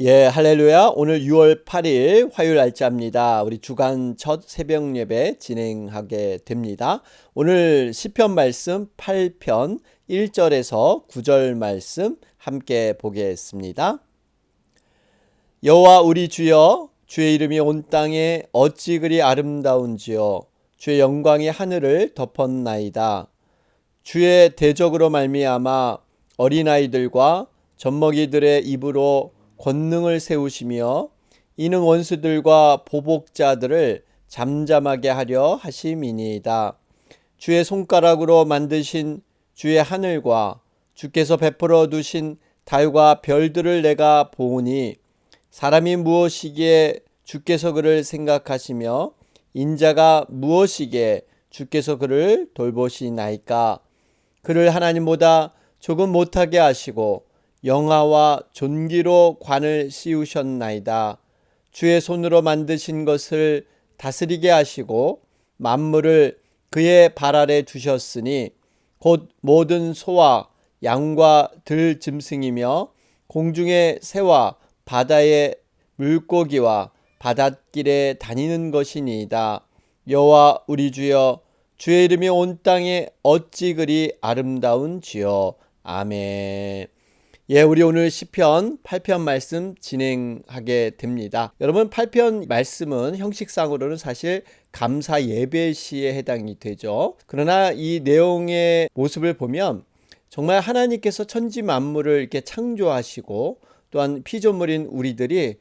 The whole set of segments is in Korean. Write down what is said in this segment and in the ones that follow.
예, 할렐루야. 오늘 6월 8일 화요일 날짜입니다. 우리 주간 첫 새벽 예배 진행하게 됩니다. 오늘 시편 말씀 8편 1절에서 9절 말씀 함께 보겠습니다. 여호와 우리 주여, 주의 이름이 온 땅에 어찌 그리 아름다운지요. 주의 영광이 하늘을 덮었나이다. 주의 대적으로 말미암아 어린아이들과 젖먹이들의 입으로 권능을 세우시며 이는 원수들과 보복자들을 잠잠하게 하려 하심이니이다. 주의 손가락으로 만드신 주의 하늘과 주께서 베풀어 두신 달과 별들을 내가 보오니 사람이 무엇이기에 주께서 그를 생각하시며 인자가 무엇이기에 주께서 그를 돌보시나이까. 그를 하나님보다 조금 못하게 하시고 영화와 존귀로 관을 씌우셨나이다. 주의 손으로 만드신 것을 다스리게 하시고 만물을 그의 발 아래 두셨으니 곧 모든 소와 양과 들 짐승이며 공중의 새와 바다의 물고기와 바닷길에 다니는 것이니이다. 여호와 우리 주여, 주의 이름이 온 땅에 어찌 그리 아름다운지요. 아멘. 예, 우리 오늘 시편 8편 말씀 진행하게 됩니다. 여러분, 8편 말씀은 형식상으로는 사실 감사 예배 시에 해당이 되죠. 그러나 이 내용의 모습을 보면 정말 하나님께서 천지 만물을 이렇게 창조하시고 또한 피조물인 우리들이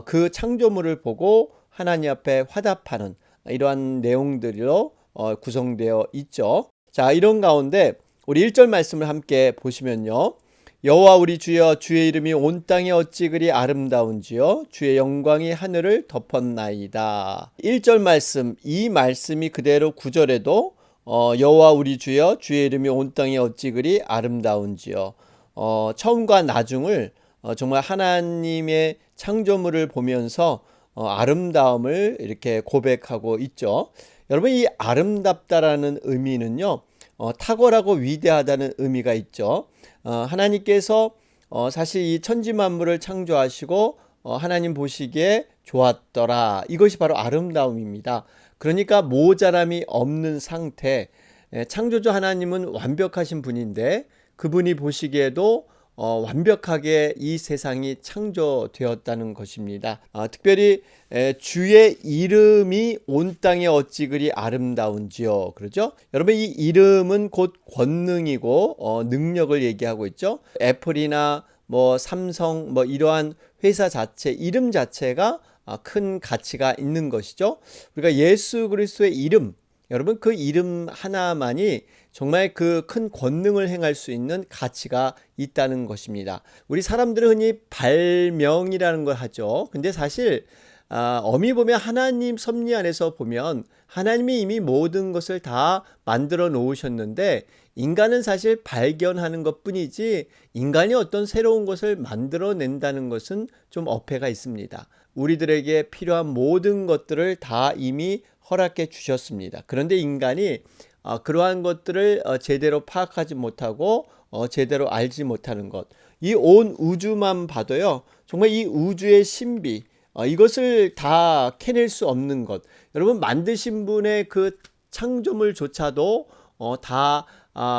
그 창조물을 보고 하나님 앞에 화답하는 이러한 내용들로 구성되어 있죠. 자, 이런 가운데 우리 1절 말씀을 함께 보시면요. 여호와 우리 주여, 주의 이름이 온 땅에 어찌 그리 아름다운지요. 주의 영광이 하늘을 덮었나이다. 1절 말씀, 이 말씀이 그대로 9절에도 여호와 우리 주여, 주의 이름이 온 땅에 어찌 그리 아름다운지요. 처음과 나중을 정말 하나님의 창조물을 보면서 아름다움을 이렇게 고백하고 있죠. 여러분, 이 아름답다라는 의미는요, 탁월하고 위대하다는 의미가 있죠. 하나님께서 사실 이 천지 만물을 창조하시고 하나님 보시기에 좋았더라. 이것이 바로 아름다움입니다. 그러니까 모자람이 없는 상태. 창조주 하나님은 완벽하신 분인데 그분이 보시기에도 완벽하게 이 세상이 창조되었다는 것입니다. 특별히 주의 이름이 온 땅에 어찌 그리 아름다운지요. 그러죠? 여러분, 이 이름은 곧 권능이고 능력을 얘기하고 있죠. 애플이나 삼성 이러한 회사 자체, 이름 자체가 큰 가치가 있는 것이죠. 우리가 예수 그리스도의 이름, 여러분, 그 이름 하나만이 정말 그 큰 권능을 행할 수 있는 가치가 있다는 것입니다. 우리 사람들은 흔히 발명이라는 걸 하죠. 근데 사실 엄히 보면 하나님 섭리 안에서 보면 하나님이 이미 모든 것을 다 만들어 놓으셨는데 인간은 사실 발견하는 것뿐이지 인간이 어떤 새로운 것을 만들어낸다는 것은 좀 어폐가 있습니다. 우리들에게 필요한 모든 것들을 다 이미 허락해 주셨습니다. 그런데 인간이 그러한 것들을 제대로 파악하지 못하고 제대로 알지 못하는 것, 이 온 우주만 봐도요, 정말 이 우주의 신비, 이것을 다 캐낼 수 없는 것, 여러분, 만드신 분의 그 창조물조차도 다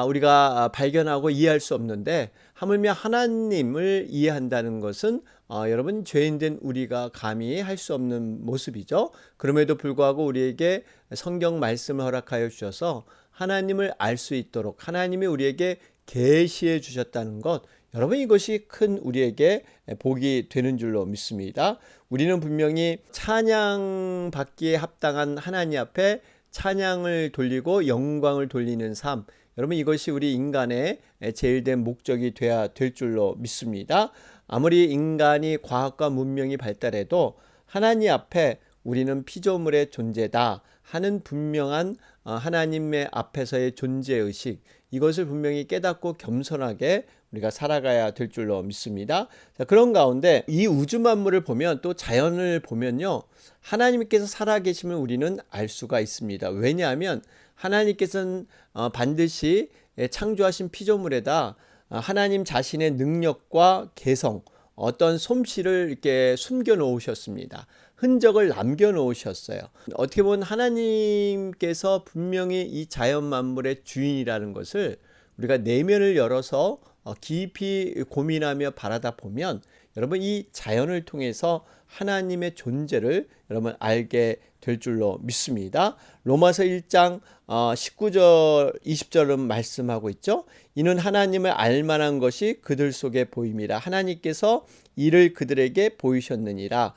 우리가 발견하고 이해할 수 없는데 하물며 하나님을 이해한다는 것은 여러분, 죄인된 우리가 감히 할 수 없는 모습이죠. 그럼에도 불구하고 우리에게 성경 말씀을 허락하여 주셔서 하나님을 알 수 있도록 하나님이 우리에게 계시해 주셨다는 것, 여러분, 이것이 큰 우리에게 복이 되는 줄로 믿습니다. 우리는 분명히 찬양 받기에 합당한 하나님 앞에 찬양을 돌리고 영광을 돌리는 삶, 여러분, 이것이 우리 인간의 제일된 목적이 되어야 될 줄로 믿습니다. 아무리 인간이 과학과 문명이 발달해도 하나님 앞에 우리는 피조물의 존재다 하는 분명한 하나님의 앞에서의 존재의식, 이것을 분명히 깨닫고 겸손하게 우리가 살아가야 될 줄로 믿습니다. 자, 그런 가운데 이 우주 만물을 보면, 또 자연을 보면요, 하나님께서 살아계심을 우리는 알 수가 있습니다. 왜냐하면 하나님께서는 반드시 창조하신 피조물에다 하나님 자신의 능력과 개성, 어떤 솜씨를 이렇게 숨겨 놓으셨습니다. 흔적을 남겨 놓으셨어요. 어떻게 보면 하나님께서 분명히 이 자연 만물의 주인이라는 것을 우리가 내면을 열어서 깊이 고민하며 바라다 보면 여러분 이 자연을 통해서 하나님의 존재를 여러분 알게 될 줄로 믿습니다. 로마서 1장 19절 20절은 말씀하고 있죠. 이는 하나님을 알만한 것이 그들 속에 보임이라. 하나님께서 이를 그들에게 보이셨느니라.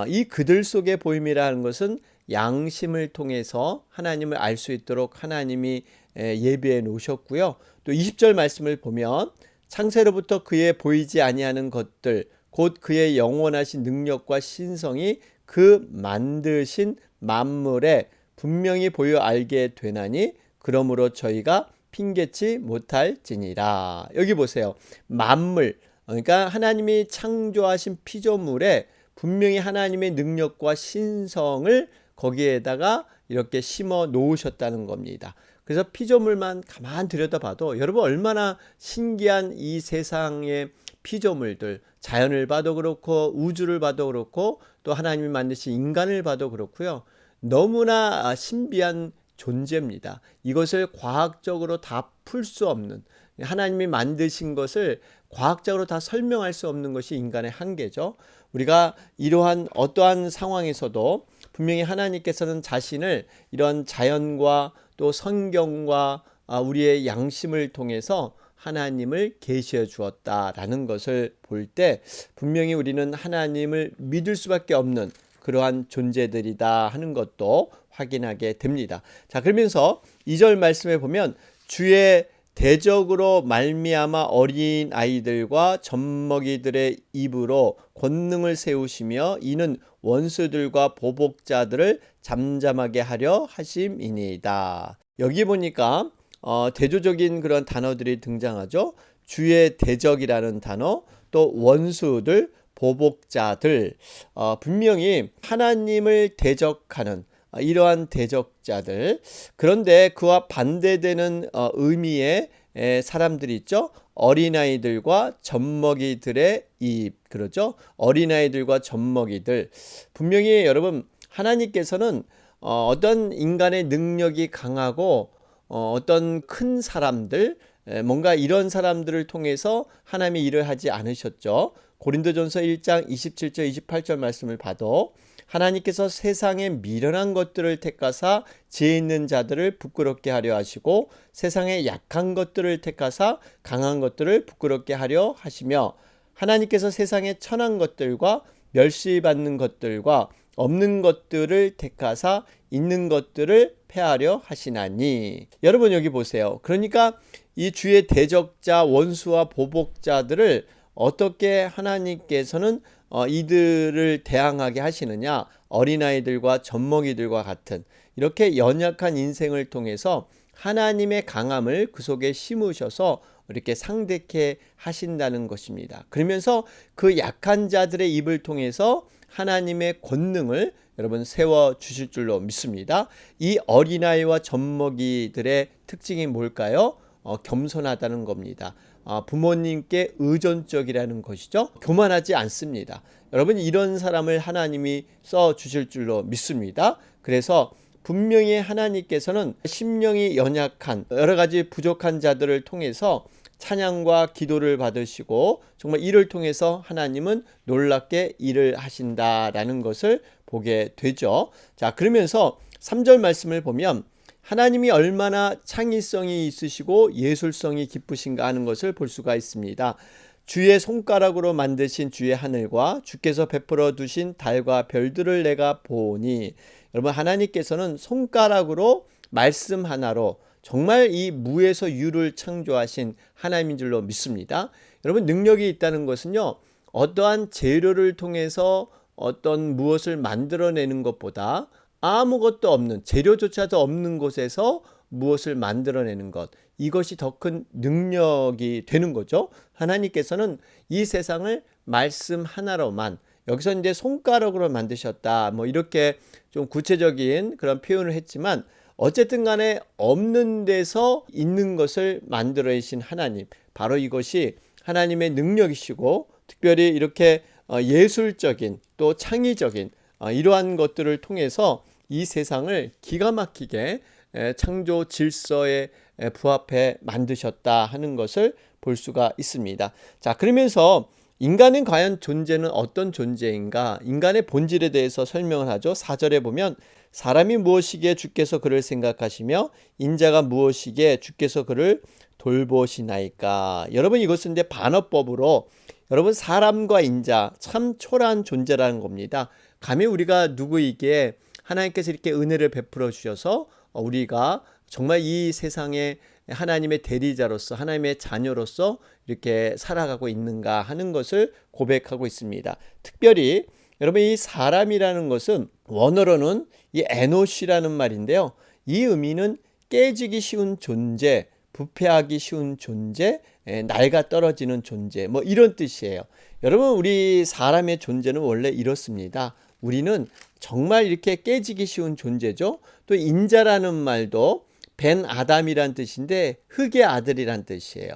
이 그들 속에 보임이라 하는 것은 양심을 통해서 하나님을 알 수 있도록 하나님이 예비해 놓으셨고요. 또 20절 말씀을 보면 창세로부터 그의 보이지 아니하는 것들 곧 그의 영원하신 능력과 신성이 그 만드신 만물에 분명히 보여 알게 되나니 그러므로 저희가 핑계치 못할지니라. 여기 보세요. 만물, 그러니까 하나님이 창조하신 피조물에 분명히 하나님의 능력과 신성을 거기에다가 이렇게 심어 놓으셨다는 겁니다. 그래서 피조물만 가만 들여다봐도 여러분 얼마나 신기한 이 세상의 피조물들, 자연을 봐도 그렇고 우주를 봐도 그렇고 또 하나님이 만드신 인간을 봐도 그렇고요. 너무나 신비한 존재입니다. 이것을 과학적으로 다 풀 수 없는, 하나님이 만드신 것을 과학적으로 다 설명할 수 없는 것이 인간의 한계죠. 우리가 이러한 어떠한 상황에서도 분명히 하나님께서는 자신을 이런 자연과 또 성경과 우리의 양심을 통해서 하나님을 계시해 주었다라는 것을 볼 때 분명히 우리는 하나님을 믿을 수밖에 없는 그러한 존재들이다 하는 것도 확인하게 됩니다. 자, 그러면서 2절 말씀에 보면 주의 대적으로 말미암아 어린 아이들과 젖먹이들의 입으로 권능을 세우시며 이는 원수들과 보복자들을 잠잠하게 하려 하심이니이다. 여기 보니까 대조적인 그런 단어들이 등장하죠. 주의 대적이라는 단어, 또 원수들, 보복자들, 분명히 하나님을 대적하는 이러한 대적자들. 그런데 그와 반대되는 의미의 사람들이 있죠. 어린아이들과 젖먹이들의 입, 그러죠. 어린아이들과 젖먹이들. 분명히 여러분 하나님께서는 어떤 인간의 능력이 강하고 어떤 큰 사람들, 뭔가 이런 사람들을 통해서 하나님이 일을 하지 않으셨죠. 고린도전서 1장 27절 28절 말씀을 봐도 하나님께서 세상에 미련한 것들을 택하사 지혜 있는 자들을 부끄럽게 하려 하시고 세상에 약한 것들을 택하사 강한 것들을 부끄럽게 하려 하시며 하나님께서 세상에 천한 것들과 멸시받는 것들과 없는 것들을 택하사 있는 것들을 폐하려 하시나니. 여러분 여기 보세요. 그러니까 이 주의 대적자 원수와 보복자들을 어떻게 하나님께서는 이들을 대항하게 하시느냐. 어린아이들과 젖먹이들과 같은 이렇게 연약한 인생을 통해서 하나님의 강함을 그 속에 심으셔서 이렇게 상대케 하신다는 것입니다. 그러면서 그 약한 자들의 입을 통해서 하나님의 권능을 여러분 세워 주실 줄로 믿습니다. 이 어린아이와 젖먹이들의 특징이 뭘까요? 겸손하다는 겁니다. 부모님께 의존적이라는 것이죠. 교만하지 않습니다. 여러분 이런 사람을 하나님이 써 주실 줄로 믿습니다. 그래서 분명히 하나님께서는 심령이 연약한 여러 가지 부족한 자들을 통해서 찬양과 기도를 받으시고 정말 이를 통해서 하나님은 놀랍게 일을 하신다라는 것을 보게 되죠. 자, 그러면서 3절 말씀을 보면 하나님이 얼마나 창의성이 있으시고 예술성이 깊으신가 하는 것을 볼 수가 있습니다. 주의 손가락으로 만드신 주의 하늘과 주께서 베풀어 두신 달과 별들을 내가 보니. 여러분 하나님께서는 손가락으로 말씀 하나로 정말 이 무에서 유를 창조하신 하나님인 줄로 믿습니다. 여러분 능력이 있다는 것은요, 어떠한 재료를 통해서 어떤 무엇을 만들어내는 것보다 아무것도 없는, 재료조차도 없는 곳에서 무엇을 만들어내는 것, 이것이 더 큰 능력이 되는 거죠. 하나님께서는 이 세상을 말씀 하나로만, 여기서 이제 손가락으로 만드셨다, 뭐 이렇게 좀 구체적인 그런 표현을 했지만 어쨌든 간에 없는 데서 있는 것을 만들어내신 하나님, 바로 이것이 하나님의 능력이시고 특별히 이렇게 예술적인 또 창의적인 이러한 것들을 통해서 이 세상을 기가 막히게 창조 질서에 부합해 만드셨다 하는 것을 볼 수가 있습니다. 자, 그러면서 인간은 과연 존재는 어떤 존재인가? 인간의 본질에 대해서 설명을 하죠. 4절에 보면 사람이 무엇이기에 주께서 그를 생각하시며 인자가 무엇이기에 주께서 그를 돌보시나이까. 여러분, 이것은 이제 반어법으로 여러분, 사람과 인자 참 초라한 존재라는 겁니다. 감히 우리가 누구이기에 하나님께서 이렇게 은혜를 베풀어 주셔서 우리가 정말 이 세상에 하나님의 대리자로서 하나님의 자녀로서 이렇게 살아가고 있는가 하는 것을 고백하고 있습니다. 특별히 여러분, 이 사람이라는 것은 원어로는 이 에노시라는 말인데요. 이 의미는 깨지기 쉬운 존재, 부패하기 쉬운 존재, 낡아 떨어지는 존재, 뭐 이런 뜻이에요. 여러분, 우리 사람의 존재는 원래 이렇습니다. 우리는 정말 이렇게 깨지기 쉬운 존재죠. 또 인자라는 말도 벤 아담이란 뜻인데 흙의 아들이란 뜻이에요.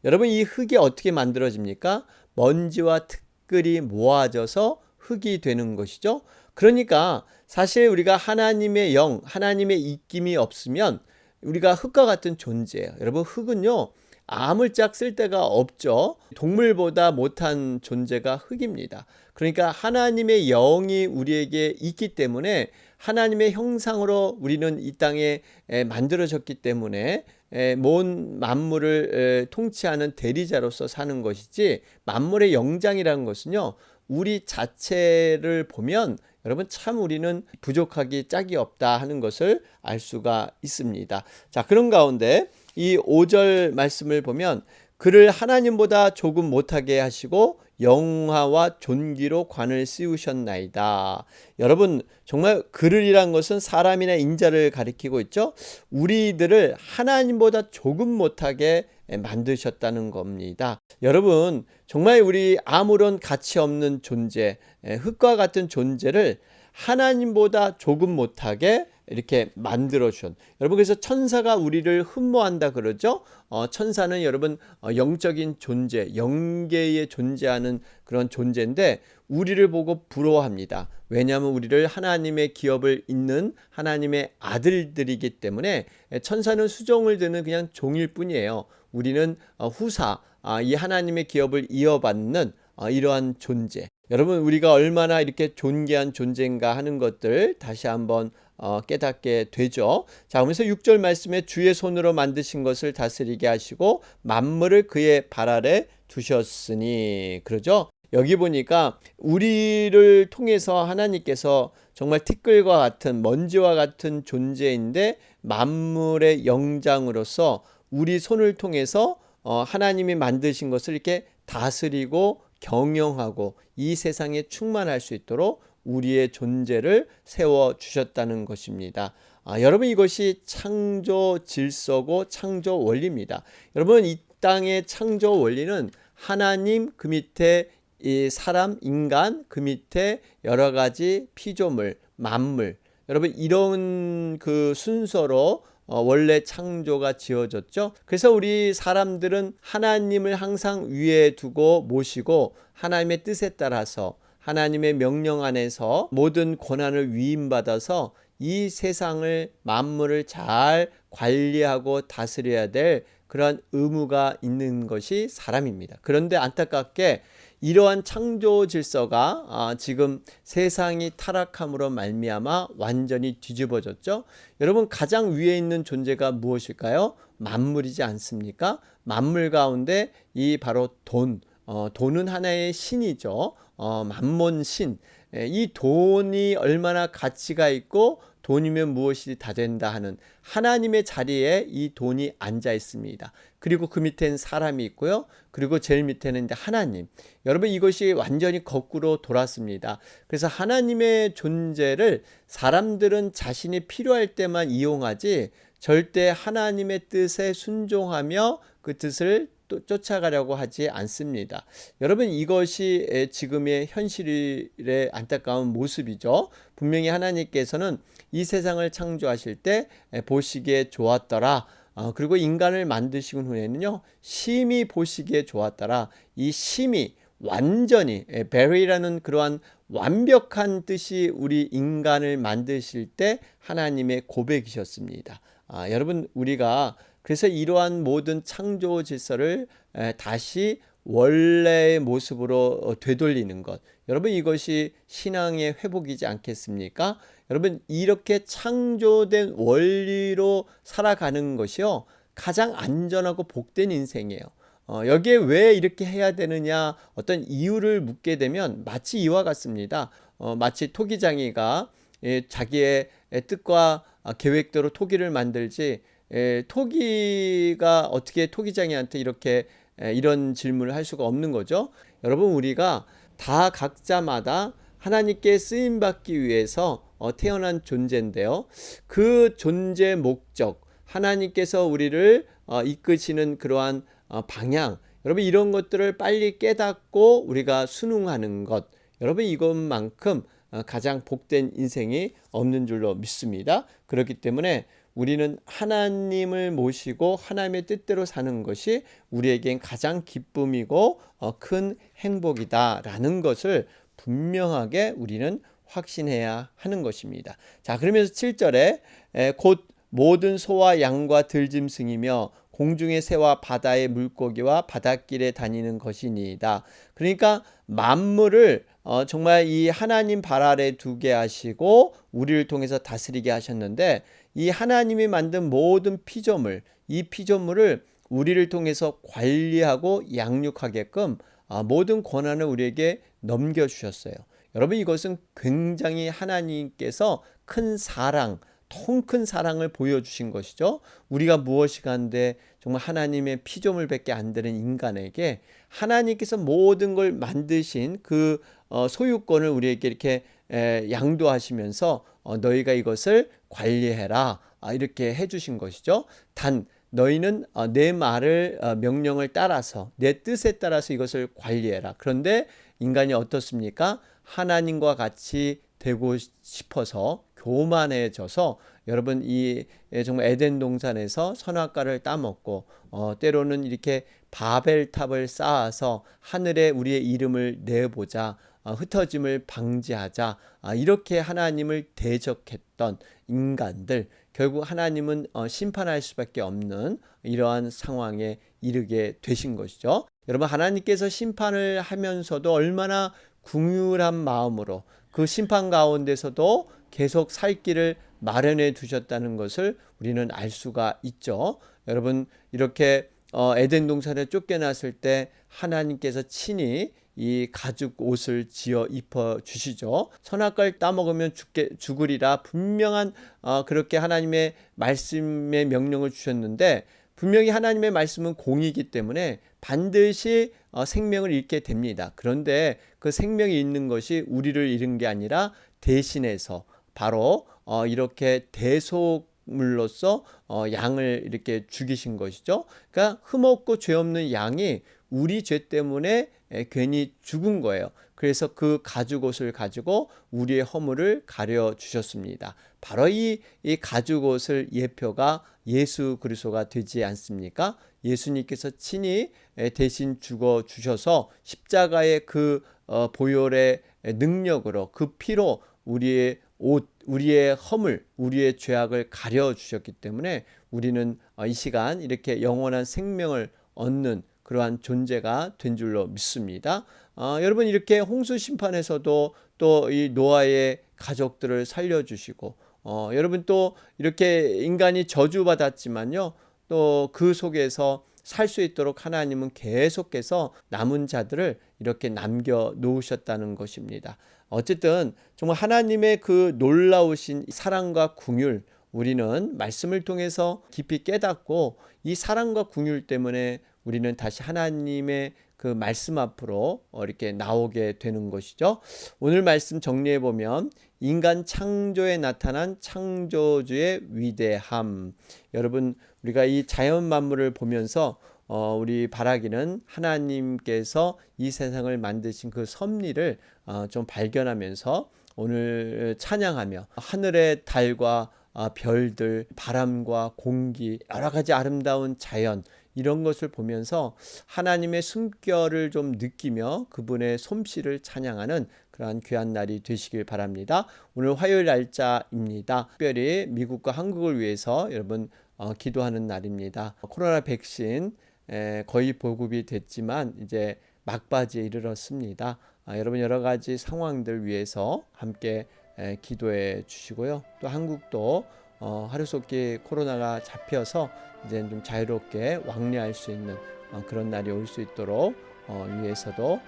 여러분, 이 흙이 어떻게 만들어집니까? 먼지와 티끌이 모아져서 흙이 되는 것이죠. 그러니까 사실 우리가 하나님의 영, 하나님의 입김이 없으면 우리가 흙과 같은 존재예요. 여러분, 흙은요 아물짝 쓸 데가 없죠. 동물보다 못한 존재가 흙입니다. 그러니까 하나님의 영이 우리에게 있기 때문에 하나님의 형상으로 우리는 이 땅에 만들어졌기 때문에 모든 만물을 통치하는 대리자로서 사는 것이지, 만물의 영장이라는 것은요 우리 자체를 보면 여러분 참 우리는 부족하기 짝이 없다 하는 것을 알 수가 있습니다. 자, 그런 가운데 이 5절 말씀을 보면 그를 하나님보다 조금 못하게 하시고 영화와 존귀로 관을 씌우셨나이다. 여러분, 정말 그를이란 것은 사람이나 인자를 가리키고 있죠. 우리들을 하나님보다 조금 못하게 만드셨다는 겁니다. 여러분, 정말 우리 아무런 가치 없는 존재, 흙과 같은 존재를 하나님보다 조금 못하게 이렇게 만들어 주셨. 여러분, 그래서 천사가 우리를 흠모한다 그러죠. 천사는 여러분 영적인 존재, 영계에 존재하는 그런 존재인데 우리를 보고 부러워합니다. 왜냐하면 우리를 하나님의 기업을 잇는 하나님의 아들들이기 때문에 천사는 수종을 드는 그냥 종일 뿐이에요. 우리는 후사, 이 하나님의 기업을 이어받는 이러한 존재. 여러분, 우리가 얼마나 이렇게 존귀한 존재인가 하는 것들 다시 한번 깨닫게 되죠. 자, 그러면서 6절 말씀에 주의 손으로 만드신 것을 다스리게 하시고 만물을 그의 발 아래 두셨으니, 그러죠. 여기 보니까 우리를 통해서 하나님께서 정말 티끌과 같은 먼지와 같은 존재인데 만물의 영장으로서 우리 손을 통해서 하나님이 만드신 것을 이렇게 다스리고 경영하고 이 세상에 충만할 수 있도록 우리의 존재를 세워주셨다는 것입니다. 여러분, 이것이 창조 질서고 창조 원리입니다. 여러분, 이 땅의 창조 원리는 하나님, 그 밑에 이 사람, 인간, 그 밑에 여러 가지 피조물, 만물, 여러분 이런 그 순서로 원래 창조가 지어졌죠. 그래서 우리 사람들은 하나님을 항상 위에 두고 모시고 하나님의 뜻에 따라서 하나님의 명령 안에서 모든 권한을 위임받아서 이 세상을 만물을 잘 관리하고 다스려야 될 그런 의무가 있는 것이 사람입니다. 그런데 안타깝게 이러한 창조 질서가 지금 세상이 타락함으로 말미암아 완전히 뒤집어졌죠. 여러분, 가장 위에 있는 존재가 무엇일까요? 만물이지 않습니까? 만물 가운데 이 바로 돈은 하나의 신이죠. 만몬신. 이 돈이 얼마나 가치가 있고 돈이면 무엇이 다 된다 하는 하나님의 자리에 이 돈이 앉아 있습니다. 그리고 그 밑에는 사람이 있고요. 그리고 제일 밑에는 이제 하나님. 여러분, 이것이 완전히 거꾸로 돌았습니다. 그래서 하나님의 존재를 사람들은 자신이 필요할 때만 이용하지 절대 하나님의 뜻에 순종하며 그 뜻을 또 쫓아가려고 하지 않습니다. 여러분, 이것이 지금의 현실의 안타까운 모습이죠. 분명히 하나님께서는 이 세상을 창조하실 때 보시기에 좋았더라. 그리고 인간을 만드신 후에는요, 심히 보시기에 좋았더라. 이 심히 완전히 very라는 그러한 완벽한 뜻이 우리 인간을 만드실 때 하나님의 고백이셨습니다. 여러분 우리가 그래서 이러한 모든 창조 질서를 다시 원래의 모습으로 되돌리는 것. 여러분 이것이 신앙의 회복이지 않겠습니까? 여러분 이렇게 창조된 원리로 살아가는 것이요. 가장 안전하고 복된 인생이에요. 여기에 왜 이렇게 해야 되느냐 어떤 이유를 묻게 되면 마치 이와 같습니다. 마치 토기장이가 자기의 뜻과 계획대로 토기를 만들지 토기가 어떻게 토기장이한테 이렇게 이런 질문을 할 수가 없는 거죠. 여러분 우리가 다 각자마다 하나님께 쓰임받기 위해서 태어난 존재인데요. 그 존재 목적 하나님께서 우리를 이끄시는 그러한 방향 여러분 이런 것들을 빨리 깨닫고 우리가 순응하는 것 여러분 이것만큼 가장 복된 인생이 없는 줄로 믿습니다. 그렇기 때문에 우리는 하나님을 모시고 하나님의 뜻대로 사는 것이 우리에겐 가장 기쁨이고 큰 행복이다라는 것을 분명하게 우리는 확신해야 하는 것입니다. 자, 그러면서 7절에 곧 모든 소와 양과 들짐승이며 공중의 새와 바다의 물고기와 바닷길에 다니는 것이니이다. 그러니까 만물을 정말 이 하나님 발 아래 두게 하시고 우리를 통해서 다스리게 하셨는데 이 하나님이 만든 모든 피조물, 이 피조물을 우리를 통해서 관리하고 양육하게끔 모든 권한을 우리에게 넘겨주셨어요. 여러분 이것은 굉장히 하나님께서 큰 사랑, 통큰 사랑을 보여주신 것이죠. 우리가 무엇이 간데 정말 하나님의 피조물밖에 안 되는 인간에게 하나님께서 모든 걸 만드신 그 소유권을 우리에게 이렇게 양도하시면서 너희가 이것을 관리해라 이렇게 해주신 것이죠. 단 너희는 내 말을 명령을 따라서 내 뜻에 따라서 이것을 관리해라. 그런데 인간이 어떻습니까? 하나님과 같이 되고 싶어서 교만해져서 여러분 이 정말 에덴 동산에서 선악과를 따먹고 때로는 이렇게 바벨탑을 쌓아서 하늘에 우리의 이름을 내보자 흩어짐을 방지하자 이렇게 하나님을 대적했던 인간들 결국 하나님은 심판할 수밖에 없는 이러한 상황에 이르게 되신 것이죠. 여러분 하나님께서 심판을 하면서도 얼마나 긍휼한 마음으로 그 심판 가운데서도 계속 살 길을 마련해 두셨다는 것을 우리는 알 수가 있죠. 여러분 이렇게 에덴 동산에 쫓겨났을 때 하나님께서 친히 이 가죽 옷을 지어 입혀 주시죠. 선악과를 따먹으면 죽으리라 분명한 그렇게 하나님의 말씀의 명령을 주셨는데 분명히 하나님의 말씀은 공이기 때문에 반드시 생명을 잃게 됩니다. 그런데 그 생명이 있는 것이 우리를 잃은 게 아니라 대신해서 바로 이렇게 대속물로서 양을 이렇게 죽이신 것이죠. 그러니까 흠없고 죄 없는 양이 우리 죄 때문에 괜히 죽은 거예요. 그래서 그 가죽옷을 가지고 우리의 허물을 가려 주셨습니다. 바로 이 가죽옷을 예표가 예수 그리스도가 되지 않습니까? 예수님께서 친히 대신 죽어 주셔서 십자가의 그 보혈의 능력으로 그 피로 우리의 옷, 우리의 허물, 우리의 죄악을 가려 주셨기 때문에 우리는 이 시간 이렇게 영원한 생명을 얻는 그러한 존재가 된 줄로 믿습니다. 여러분 이렇게 홍수 심판에서도 또 이 노아의 가족들을 살려주시고 여러분 또 이렇게 인간이 저주받았지만요 또 그 속에서 살 수 있도록 하나님은 계속해서 남은 자들을 이렇게 남겨 놓으셨다는 것입니다. 어쨌든 정말 하나님의 그 놀라우신 사랑과 긍휼 우리는 말씀을 통해서 깊이 깨닫고 이 사랑과 긍휼 때문에 우리는 다시 하나님의 그 말씀 앞으로 이렇게 나오게 되는 것이죠. 오늘 말씀 정리해 보면 인간 창조에 나타난 창조주의 위대함. 여러분 우리가 이 자연 만물을 보면서 우리 바라기는 하나님께서 이 세상을 만드신 그 섭리를 좀 발견하면서 오늘 찬양하며 하늘의 달과 별들, 바람과 공기, 여러 가지 아름다운 자연 이런 것을 보면서 하나님의 숨결을 좀 느끼며 그분의 솜씨를 찬양하는 그러한 귀한 날이 되시길 바랍니다. 오늘 화요일 날짜입니다. 특별히 미국과 한국을 위해서 여러분 기도하는 날입니다. 코로나 백신 거의 보급이 됐지만 이제 막바지에 이르렀습니다. 여러분 여러 가지 상황들 위해서 함께 기도해 주시고요. 또 한국도 하루속히 코로나가 잡혀서 이제 좀 자유롭게 왕래할 수 있는 그런 날이 올 수 있도록 위해서도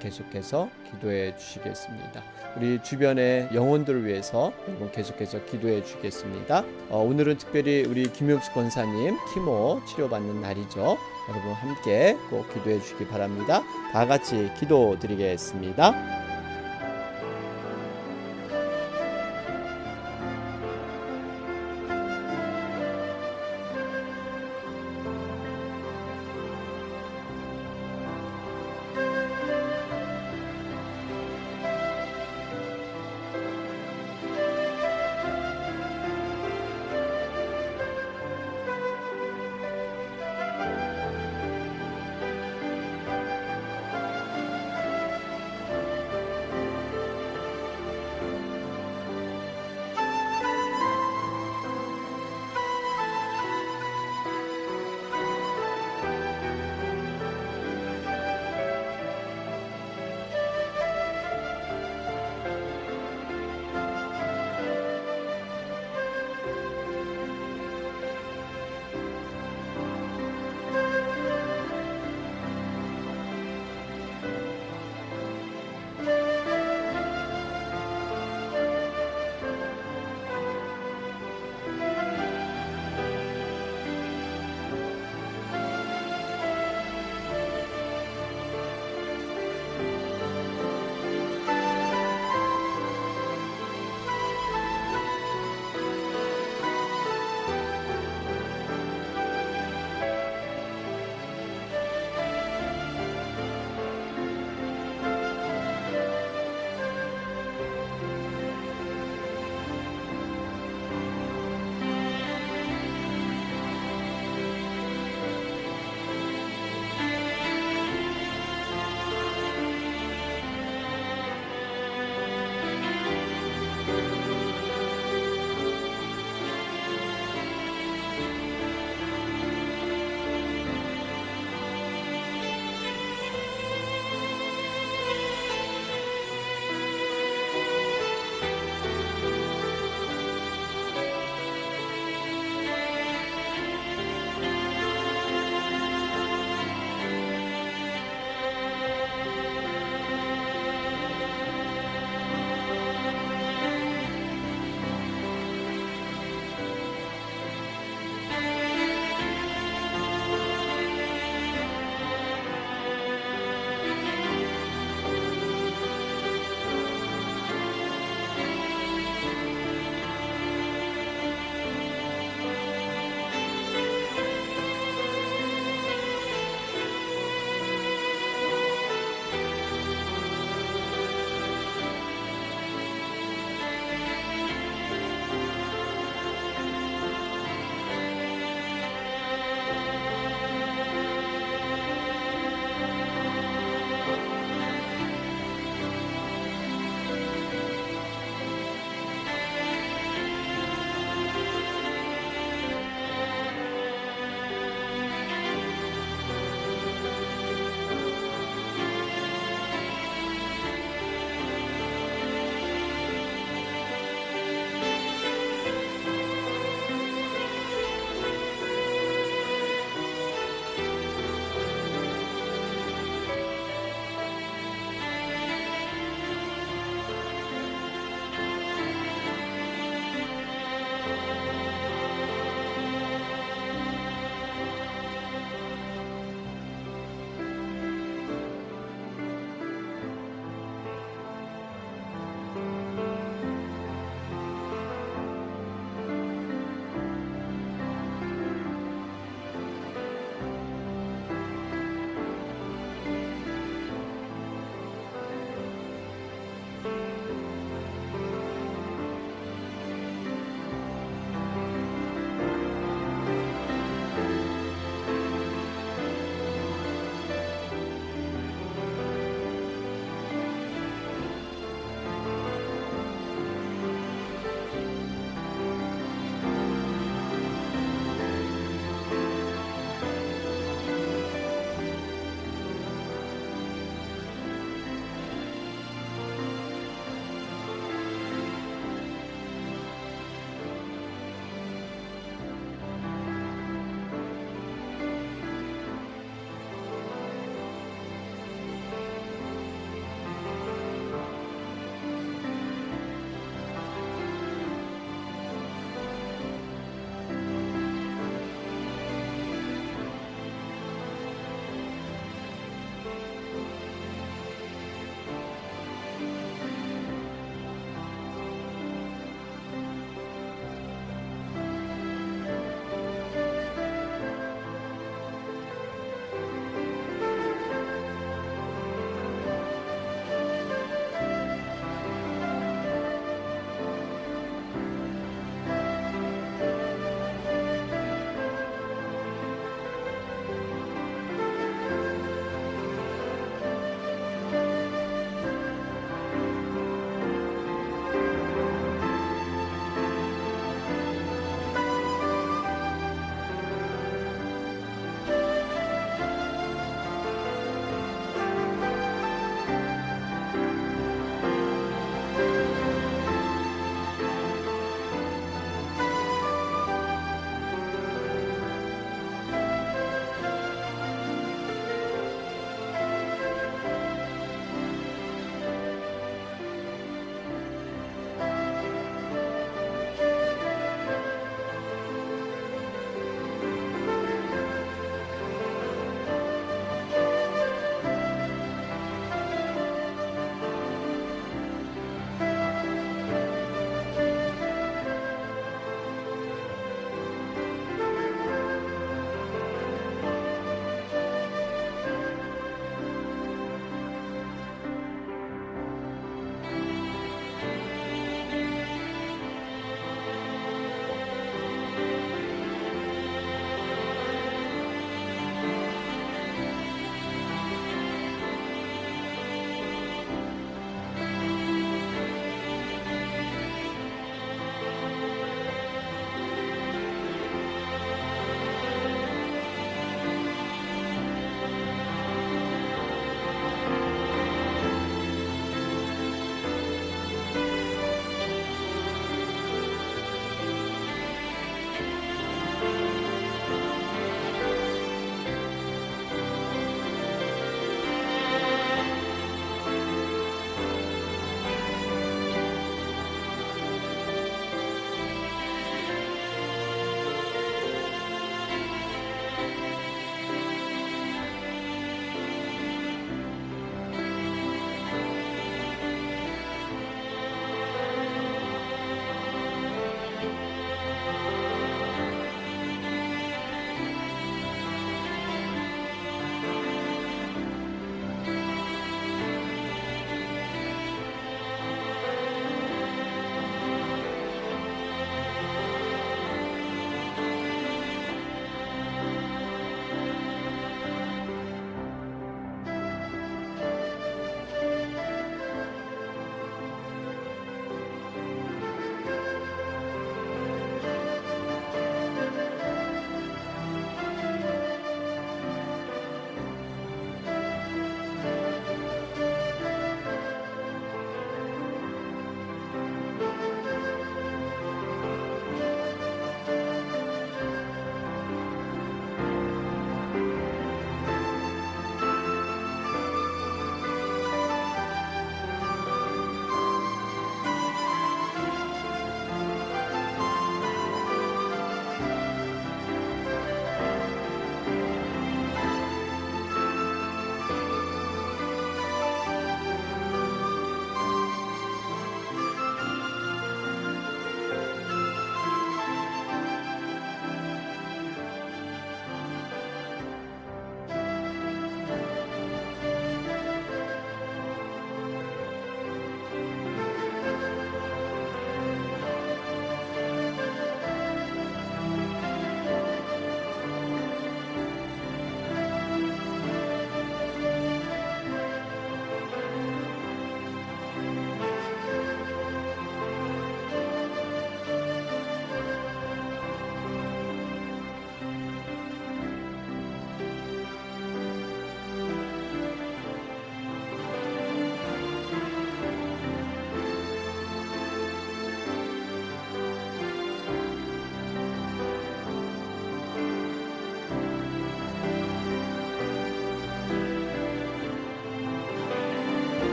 계속해서 기도해 주시겠습니다. 우리 주변의 영혼들을 위해서 여러분 계속해서 기도해 주겠습니다. 오늘은 특별히 우리 김용수 권사님 키모 치료받는 날이죠. 여러분 함께 꼭 기도해 주시기 바랍니다. 다 같이 기도드리겠습니다.